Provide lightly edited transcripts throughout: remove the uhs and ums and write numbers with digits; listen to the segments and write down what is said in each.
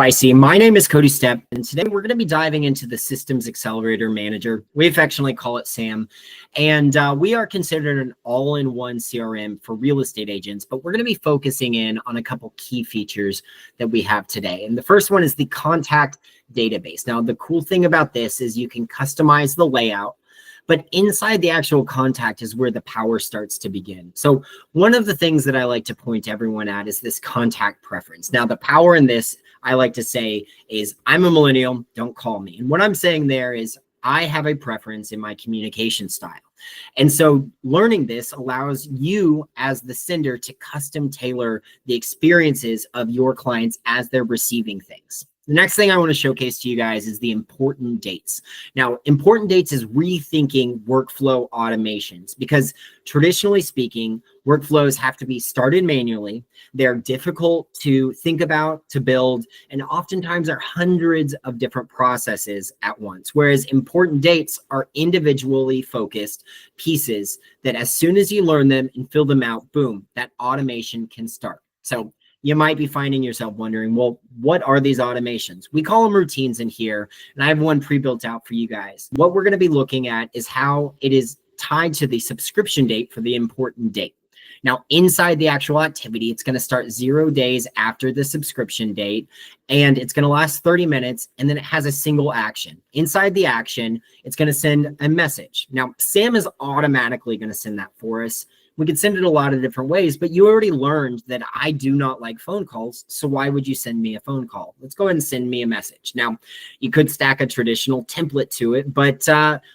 I see. My name is Cody Stepp, and today we're going to be diving into the Systems Accelerator Manager. We affectionately call it SAM, and we are considered an all-in-one CRM for real estate agents, but we're going to be focusing in on a couple key features that we have today. And the first one is the contact database. Now, the cool thing about this is you can customize the layout, but inside the actual contact is where the power starts to begin. So one of the things that I like to point everyone at is this contact preference. Now, the power in this, I like to say, is I'm a millennial, don't call me. And what I'm saying there is I have a preference in my communication style. And so learning this allows you as the sender to custom tailor the experiences of your clients as they're receiving things. The next thing I want to showcase to you guys is the important dates. Now, important dates is rethinking workflow automations because traditionally speaking, workflows have to be started manually. They're difficult to think about, to build, and oftentimes are hundreds of different processes at once. Whereas important dates are individually focused pieces that as soon as you learn them and fill them out, boom, that automation can start. So you might be finding yourself wondering, well, what are these automations? We call them routines in here, and I have one pre-built out for you guys. What we're going to be looking at is how it is tied to the subscription date for the important date. Now, inside the actual activity, it's going to start 0 days after the subscription date, and it's going to last 30 minutes, and then it has a single action. Inside the action, it's going to send a message. Now, Sam is automatically going to send that for us. We could send it a lot of different ways, but you already learned that I do not like phone calls. So why would you send me a phone call? Let's go ahead and send me a message. Now, you could stack a traditional template to it, but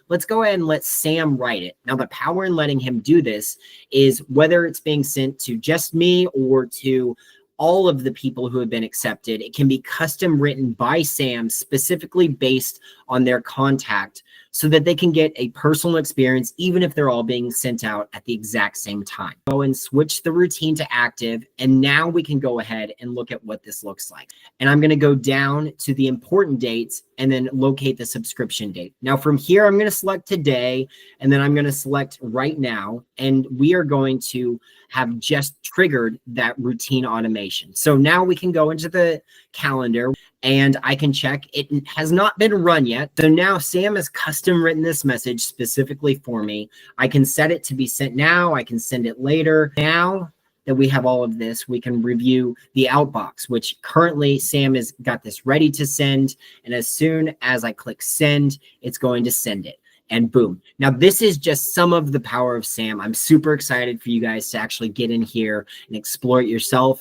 let's go ahead and let Sam write it. Now, the power in letting him do this is whether it's being sent to just me or to all of the people who have been accepted, it can be custom written by Sam specifically based on their contact so that they can get a personal experience, even if they're all being sent out at the exact same time. Go and switch the routine to active. And now we can go ahead and look at what this looks like. And I'm going to go down to the important dates and then locate the subscription date. Now from here, I'm going to select today, and then I'm going to select right now. And we are going to have just triggered that routine automation. So now we can go into the calendar and I can check. It has not been run yet. So now Sam has custom written this message specifically for me. I can set it to be sent now. I can send it later. Now that we have all of this, we can review the outbox, which currently Sam has got this ready to send. And as soon as I click send, it's going to send it. And boom. Now, this is just some of the power of SAM. I'm super excited for you guys to actually get in here and explore it yourself.